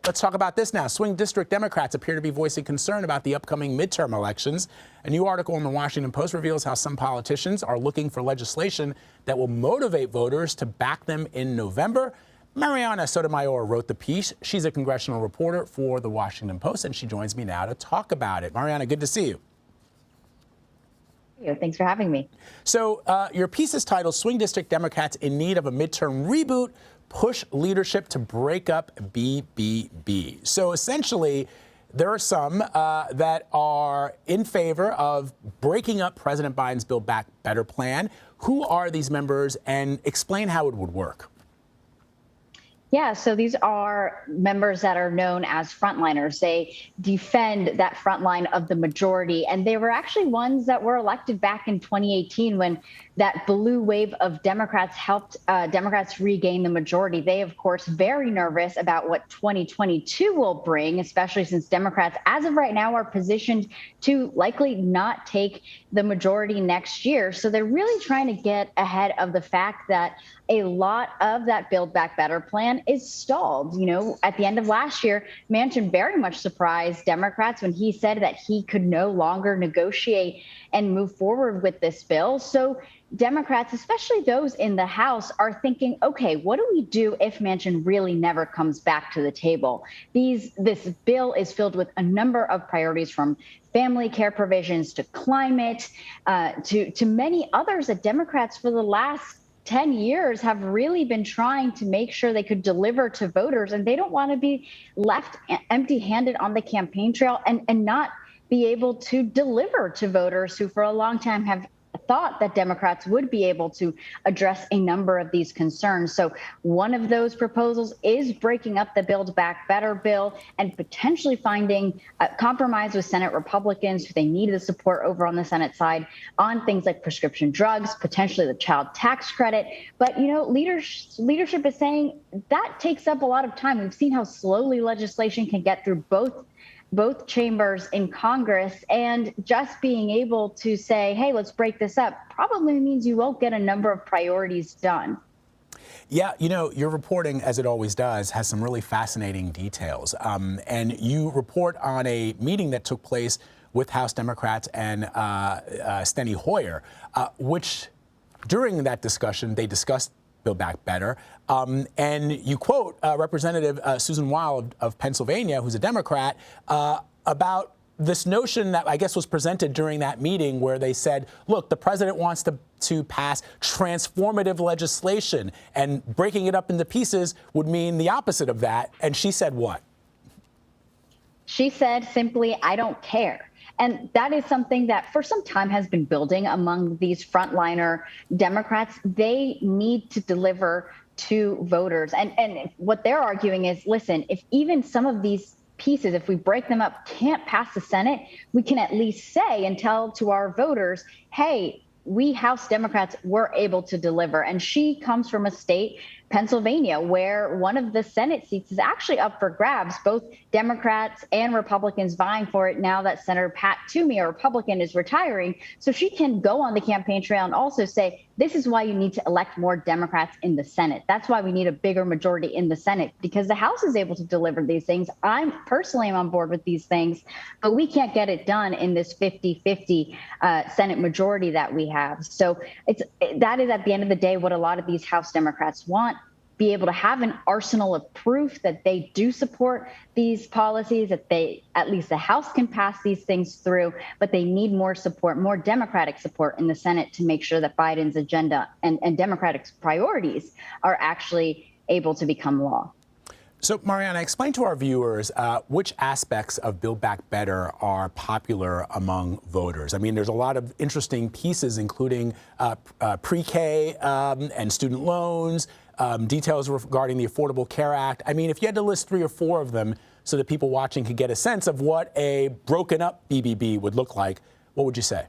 Let's talk about this now. Swing district Democrats appear to be voicing concern about the upcoming midterm elections. A new article in the Washington Post reveals how some politicians are looking for legislation that will motivate voters to back them in November. Marianna Sotomayor wrote the piece. She's a congressional reporter for the Washington Post, and she joins me now to talk about it. Marianna, good to see you. Thanks for having me. So your piece is titled Swing District Democrats in Need of a Midterm Reboot, Push Leadership to Break Up BBB. So essentially, there are some that are in favor of breaking up President Biden's Build Back Better plan. Who are these members, and explain how it would work? Yeah, so these are members that are known as frontliners. They defend that front line of the majority, and they were actually ones that were elected back in 2018 when that blue wave of Democrats helped Democrats regain the majority. They, of course, very nervous about what 2022 will bring, especially since Democrats, as of right now, are positioned to likely not take the majority next year. So they're really trying to get ahead of the fact that a lot of that Build Back Better plan is stalled. You know, at the end of last year, Manchin very much surprised Democrats when he said that he could no longer negotiate and move forward with this bill. So Democrats, especially those in the House, are thinking, OK, what do we do if Manchin really never comes back to the table? This bill is filled with a number of priorities, from family care provisions to climate, to many others that Democrats for the last 10 years have really been trying to make sure they could deliver to voters, and they don't want to be left empty-handed on the campaign trail and not be able to deliver to voters who for a long time have thought that Democrats would be able to address a number of these concerns. So one of those proposals is breaking up the Build Back Better bill and potentially finding a compromise with Senate Republicans who they need the support over on the Senate side on things like prescription drugs, potentially the child tax credit. But, you know, leadership is saying that takes up a lot of time. We've seen how slowly legislation can get through both chambers in Congress, and just being able to say, hey, let's break this up, probably means you won't get a number of priorities done. Yeah, you know, your reporting, as it always does, has some really fascinating details. And you report on a meeting that took place with House Democrats and Steny Hoyer, which during that discussion, they discussed Build Back Better. And you quote Representative Susan Wild of Pennsylvania, who's a Democrat, about this notion that I guess was presented during that meeting where they said, look, the president wants to pass transformative legislation, and breaking it up into pieces would mean the opposite of that. And she said what? She said simply, I don't care. And that is something that for some time has been building among these frontliner Democrats. They need to deliver to voters. And what they're arguing is, listen, if even some of these pieces, if we break them up, can't pass the Senate, we can at least say and tell to our voters, hey, we House Democrats were able to deliver. And she comes from a state, Pennsylvania, where one of the Senate seats is actually up for grabs, both Democrats and Republicans vying for it now that Senator Pat Toomey, a Republican, is retiring. So she can go on the campaign trail and also say, this is why you need to elect more Democrats in the Senate. That's why we need a bigger majority in the Senate, because the House is able to deliver these things. I personally am on board with these things, but we can't get it done in this 50-50 Senate majority that we have. So that is, at the end of the day, what a lot of these House Democrats want. Be able to have an arsenal of proof that they do support these policies, that at least the House can pass these things through, but they need more support, more Democratic support in the Senate to make sure that Biden's agenda and Democratic priorities are actually able to become law. So, Marianna, explain to our viewers which aspects of Build Back Better are popular among voters. I mean, there's a lot of interesting pieces, including pre-K and student loans, details regarding the Affordable Care Act. I mean, if you had to list 3 or 4 of them so that people watching could get a sense of what a broken up BBB would look like, what would you say?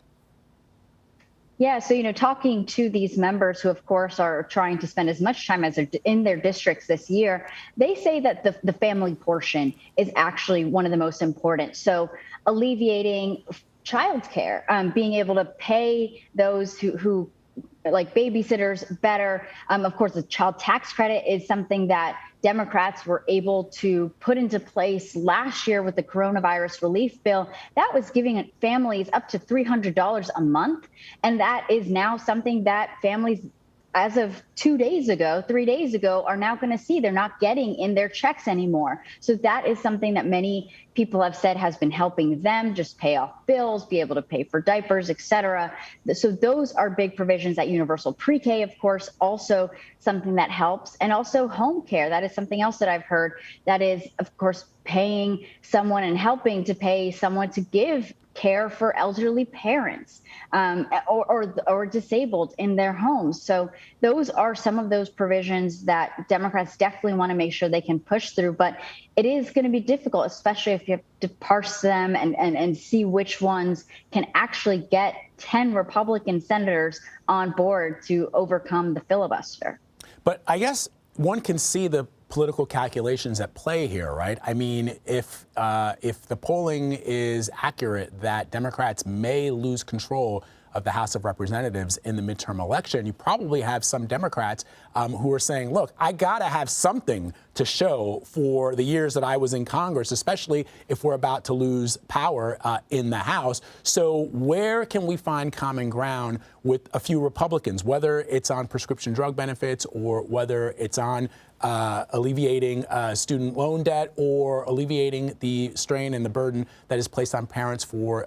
Yeah, so, you know, talking to these members who, of course, are trying to spend as much time as they're in their districts this year, they say that the family portion is actually one of the most important. So alleviating childcare, being able to pay those who like babysitters better. Of course, the child tax credit is something that Democrats were able to put into place last year with the coronavirus relief bill. That was giving families up to $300 a month. And that is now something that families, as of 3 days ago, are now going to see they're not getting in their checks anymore. So that is something that many people have said has been helping them just pay off bills, be able to pay for diapers, et cetera. So those are big provisions. That universal pre-K, of course, also something that helps. And also home care. That is something else that I've heard that is, of course, paying someone and helping to pay someone to give care for elderly parents or disabled in their homes. So those are some of those provisions that Democrats definitely want to make sure they can push through. But it is going to be difficult, especially if you have to parse them and see which ones can actually get 10 Republican senators on board to overcome the filibuster. But I guess one can see the political calculations at play here, right? I mean, if the polling is accurate that Democrats may lose control of the House of Representatives in the midterm election, you probably have some Democrats who are saying, look, I got to have something to show for the years that I was in Congress, especially if we're about to lose power in the House. So where can we find common ground with a few Republicans, whether it's on prescription drug benefits or whether it's on alleviating student loan debt or alleviating the strain and the burden that is placed on parents for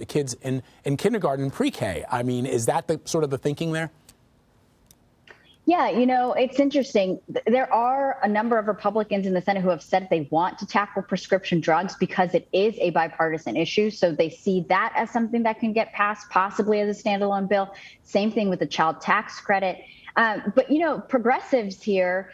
kids in kindergarten and pre-K? I mean, is that the sort of the thinking there? Yeah, it's interesting. There are a number of Republicans in the Senate who have said they want to tackle prescription drugs because it is a bipartisan issue. So they see that as something that can get passed, possibly as a standalone bill. Same thing with the child tax credit. But, progressives here,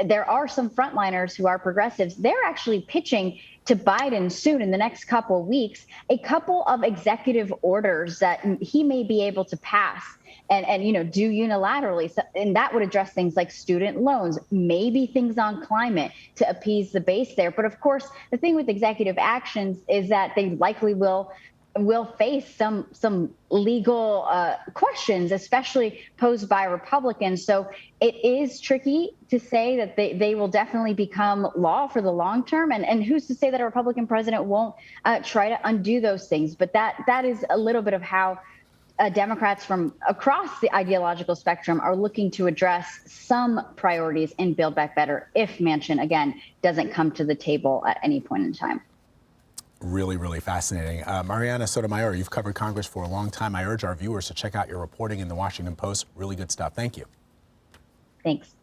there are some frontliners who are progressives, they're actually pitching to Biden soon in the next couple of weeks, a couple of executive orders that he may be able to pass and do unilaterally. So, and that would address things like student loans, maybe things on climate to appease the base there. But of course, the thing with executive actions is that they likely will face some legal questions, especially posed by Republicans. So it is tricky to say that they will definitely become law for the long term. And who's to say that a Republican president won't try to undo those things? But that is a little bit of how Democrats from across the ideological spectrum are looking to address some priorities in Build Back Better if Manchin, again, doesn't come to the table at any point in time. Really, really fascinating. Marianna Sotomayor, you've covered Congress for a long time. I urge our viewers to check out your reporting in the Washington Post. Really good stuff. Thank you. Thanks.